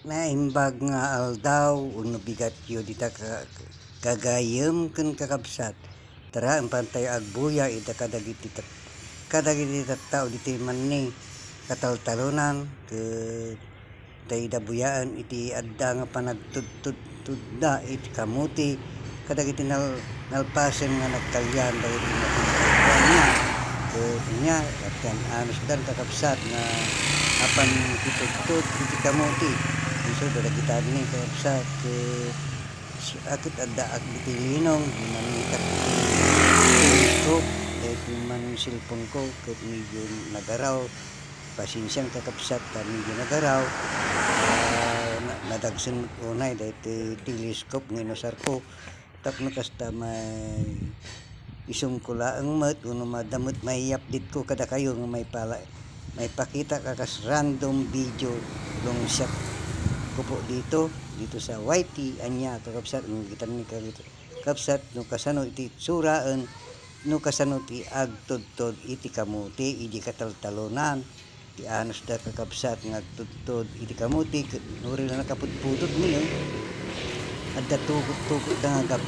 Naimbag nga aldaw uno bigat yu dita kagayem ken kakabsat. Tara ang pantay agbuya ita kadagiti tao diti manni kataltalunan ke dayda buyaan iti adda nga panagtudtudda iti kamuti kadagiti nalpasen nga nagkalyan dagiti niya niya at kan anos dan kakabsat na apan kitudtud iti kamuti iso dagiti ni kakabsat akit adda iti linong di man teleskop di man cellphone ko ket medyo nagaraw pasinsyan kakabsat ta medyo nagaraw nadagsen unay daytoy teleskop nga inusar ko tapno kasta may isong ko laang met uno madamot may update ko kada kayo nga may pakita kakas random video long shot ko po dito sa YT anya kakabsat kita ni kakabsat no kasano iti suraan no kasano ti agtudtod iti kamuti iti kataltalunan ti anos da kakabsat nga agtudtod iti kamuti nuri na nakapudpudot niyo adda tugot da nga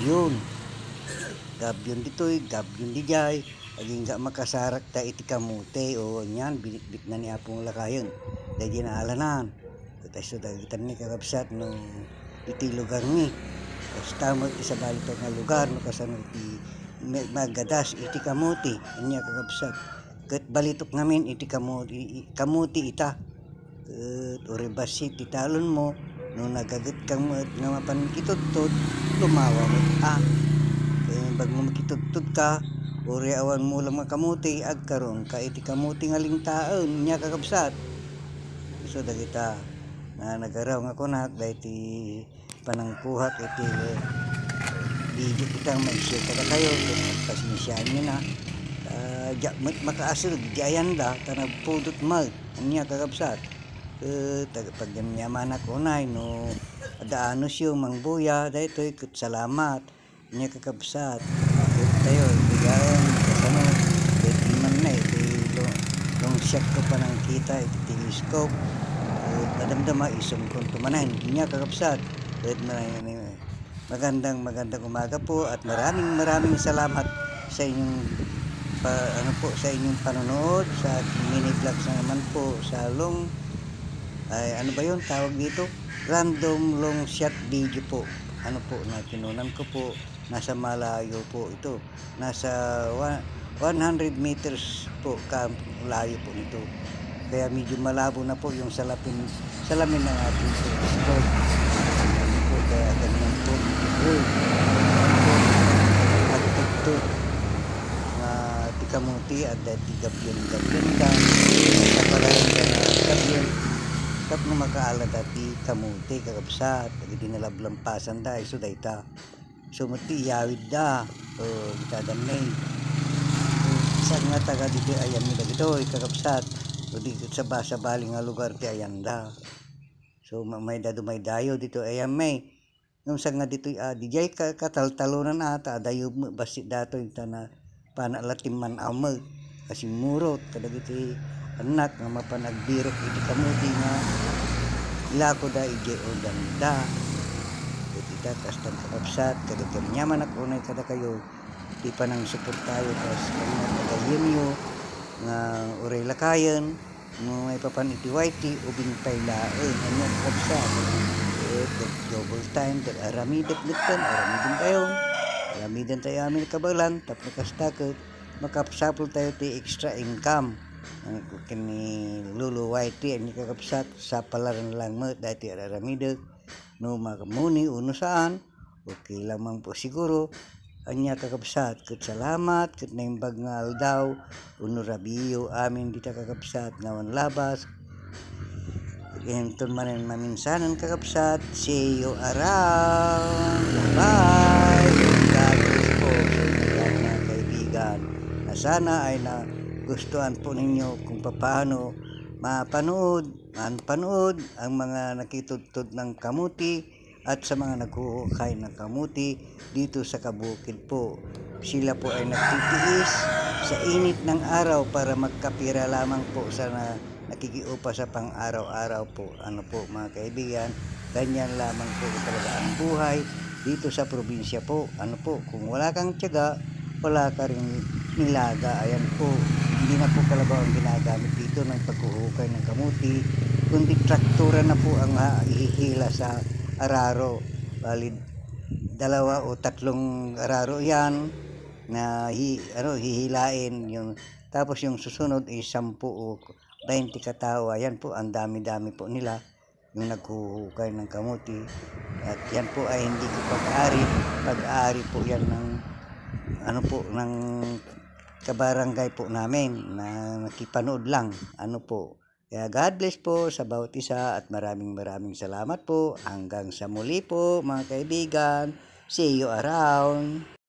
gabyon ditoy gabyon dijay aging ga makasarak ta iti kamuti o nyan binitbit na ni apong lakayon da ginaalanan so dagitan ni kakabsat no iti lugar ni basta mo isa balito nga lugar no kasano iti magadas iti kamuti anya kakabsat ket balitok ngamin iti kamuti ita oribasi ti talon mo no nagaget kang nga mapan kitudtod lumawa mo bag mo makitudtod ka ori awan mo lang kamuti agkaron ka iti kamuti nga lingtaon nya kakabsat so dagita na nagaraw nga kunak dayti panangkuhat iti video kitang mag-share kada kayo pasinsyahan nyo na makaasul diayan da tanagpudot mag anya kakabsat pag yaman ako unay no adaanos yung mangbuya daytoy ket salamat anya kakabsat tayo bigayan kasano iti man na iti long shot ko pa nang kita iti teleskop kadamdama isong kung tumanan niya kakabsat magandang umaga po at maraming salamat sa inyong sa inyong panonood sa mini vlogs naman po sa ano ba yun tawag dito random long shot video po na kinunan ko po nasa malayo po ito nasa 100 meters po layo po nito kaya medyo malabo na po yung salamin ng ating teleskop po kaya ganyan po agtudtod na tikamuti at tigabyon ka kapalayan ka na gabyon tap no makaalad ati kamuti kakabsat agiti nalablampasan da iso dayta sumuti yawid da kita danay sa nga taga dito ayan mi dagito kakabsat o di sa baling nga lugar ti ayanda so may dayo dito ayan may nung sa nga dito dijay kataltalunan ata dayo basi dato ita na panalatim man amag kasi murot kadagiti anak nga mapanagbirok iti kamuti nga ilako da ije o ganda kita kastan kakabsat kadagyan nyaman ako unay kada kayo di pa nang support tayo kas kanya kadagyan nyo nga uray lakayan no may papan iti YT ubing paylaen anya kakabsat double time aramidan tayo amin kabalan tapno kastakot makapsapol tayo ti extra income kini lulu YT anya kakabsat sa palaran lang mo dati aramidag no makamuni uno saan okay lamang po siguro anya kakabsat ket salamat ket naimbag nga aldaw uno rabiyo amin dita kakabsat ngawan labas enton manen maminsanan kakabsat see you around bye God bless po sa mga kaibigan na sana ay na gustuhan po ninyo kung paano mapanood ang mga nakitudtod ng kamuti at sa mga naghuhukay ng kamuti dito sa kabukid po. Sila po ay nagtitiis sa init ng araw para magkapira lamang po sa nakikiupa sa pang-araw-araw po. Ano po mga kaibigan, ganyan lamang po talaga ang buhay dito sa probinsya po. Ano po, kung wala kang tiyaga, wala ka rin nilaga. Ayan po, hindi na po kalabaw ang ginagamit dito ng paghuhukay ng kamuti, kundi traktura na po ang ihihila sa araro. Bali, 2 o 3 araro yan na hihilain yung, tapos yung susunod is 10 o 20 katao. Ayan po, ang dami-dami po nila yung naghuhukay ng kamuti. At yan po ay hindi ko pag-aari po yan ng ng kabarangay po namin na nakipanood lang. Kaya God bless po sa bawat isa at maraming salamat po. Hanggang sa muli po mga kaibigan. See you around.